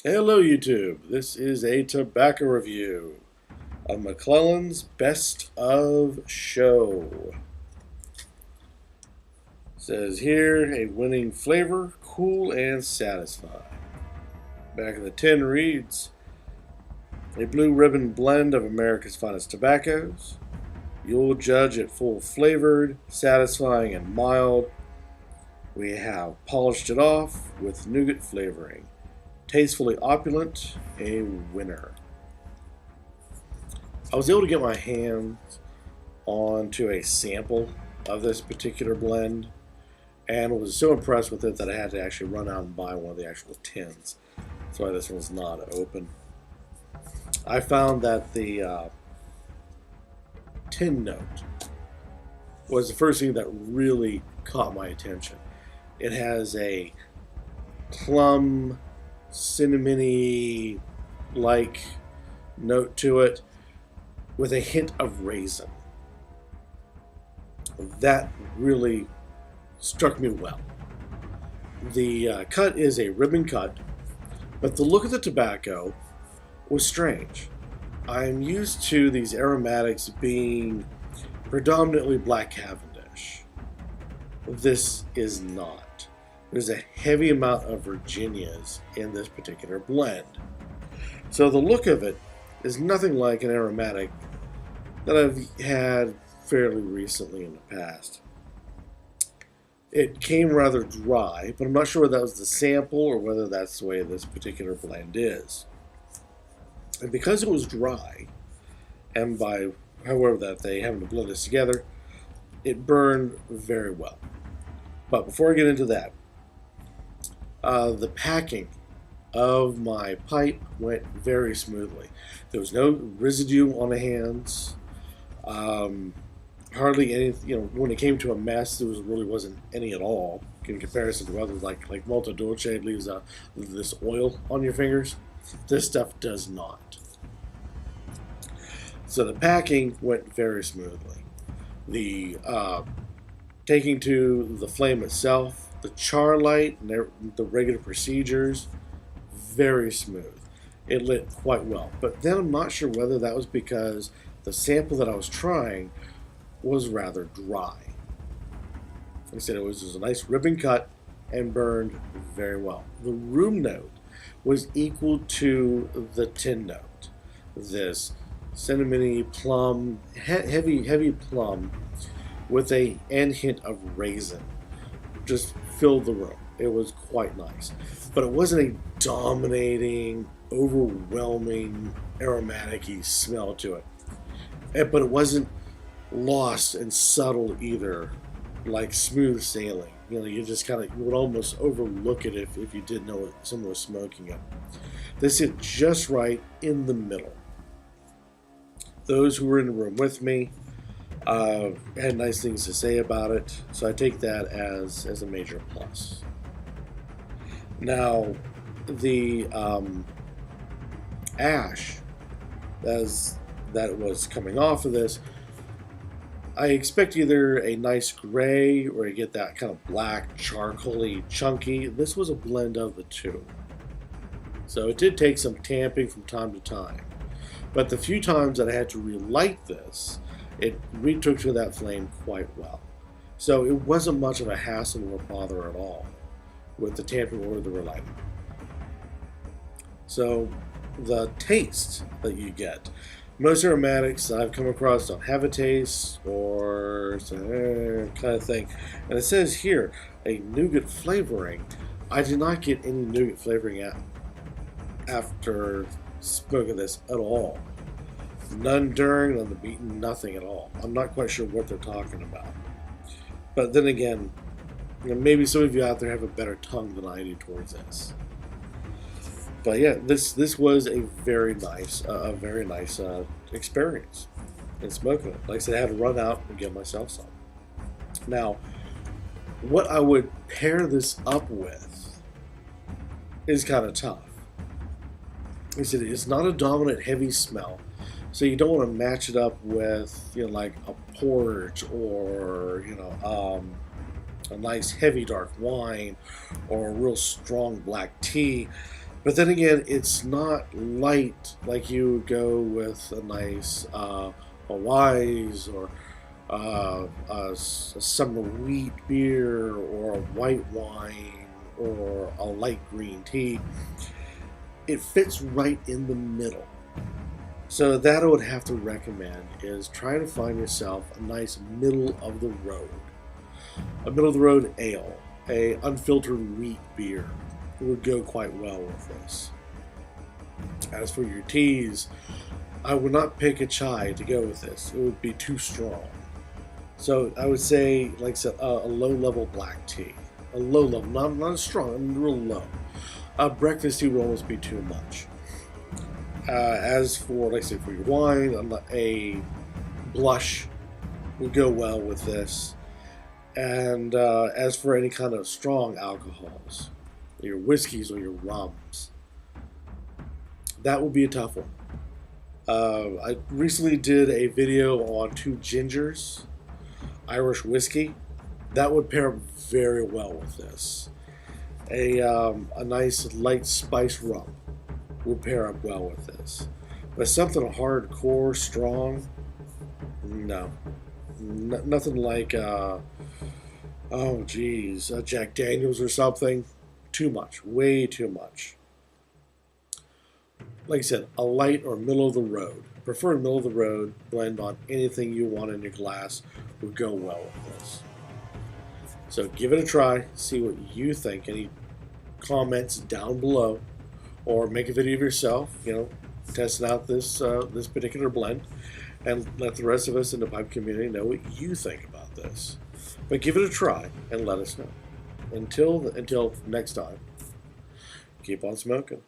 Hello YouTube, this is a tobacco review of McClelland's Best of Show. It says here, a winning flavor, cool and satisfying. Back of the tin reads, a blue ribbon blend of America's finest tobaccos. You'll judge it full flavored, satisfying and mild. We have polished it off with nougat flavoring. Tastefully opulent, a winner. I was able to get my hands onto a sample of this particular blend and was so impressed with it that I had to actually run out and buy one of the actual tins. That's why this one's not open. I found that the tin note was the first thing that really caught my attention. It has a plum, cinnamony like note to it with a hint of raisin. That really struck me well. The cut is a ribbon cut, but the look of the tobacco was strange. I'm used to these aromatics being predominantly black Cavendish. This is not. There's a heavy amount of Virginias in this particular blend. So the look of it is nothing like an aromatic that I've had fairly recently in the past. It came rather dry, but I'm not sure whether that was the sample or whether that's the way this particular blend is. And because it was dry, and by however that they happened to blend this together, it burned very well. But before I get into that, the packing of my pipe went very smoothly. There was no residue on the hands. Hardly any, when it came to a mess, there really wasn't any at all in comparison to others like Malta Dolce leaves this oil on your fingers. This stuff does not. So the packing went very smoothly. The taking to the flame itself, the char light, and the regular procedures, very smooth. It lit quite well. But then I'm not sure whether that was because the sample that I was trying was rather dry. Like I said, it was just a nice ribbon cut and burned very well. The room note was equal to the tin note. This cinnamony plum, heavy plum with a hint of raisin just filled the room. It was quite nice. But it wasn't a dominating, overwhelming, aromatic-y smell to it. But it wasn't lost and subtle either, like smooth sailing. You just you would almost overlook it if you didn't know someone was smoking it. This hit just right in the middle. Those who were in the room with me had nice things to say about it, so I take that as a major plus. Now, the ash that was coming off of this, I expect either a nice gray or you get that kind of black, charcoaly, chunky. This was a blend of the two. So it did take some tamping from time to time. But the few times that I had to relight this, it retook to that flame quite well. So it wasn't much of a hassle or bother at all with the tamping or the relighting. So the taste that you get, most aromatics I've come across don't have a taste or kind of thing. And it says here, a nougat flavoring. I did not get any nougat flavoring after smoking this at all. None during, none the beaten, nothing at all. I'm not quite sure what they're talking about. But then again, maybe some of you out there have a better tongue than I do towards this. But yeah, this was a very nice experience in smoking it. Like I said, I had to run out and get myself some. Now, what I would pair this up with is kind of tough. Like I said, it's not a dominant heavy smell, so you don't want to match it up with like a port or a nice heavy dark wine or a real strong black tea. But then again, it's not light like you would go with a nice Hawaii's or a summer wheat beer or a white wine or a light green tea. It fits right in the middle. So that I would have to recommend is try to find yourself a nice middle of the road. A middle of the road ale, a unfiltered wheat beer would go quite well with this. As for your teas, I would not pick a chai to go with this. It would be too strong. So I would say, like I said, a low-level black tea. A low level, not strong, real low. A breakfast tea would almost be too much. As for, like I said, for your wine, a blush would go well with this. And as for any kind of strong alcohols, your whiskeys or your rums, that would be a tough one. I recently did a video on 2 gingers, Irish whiskey. That would pair very well with this. A nice light spice rum would pair up well with this. But something hardcore, strong, no. Nothing like, Jack Daniels or something. Too much, way too much. Like I said, a light or middle of the road. Prefer middle of the road, blend on anything you want in your glass would go well with this. So give it a try, see what you think. Any comments down below, or make a video of yourself, testing out this this particular blend, and let the rest of us in the pipe community know what you think about this. But give it a try and let us know. Until next time, keep on smoking.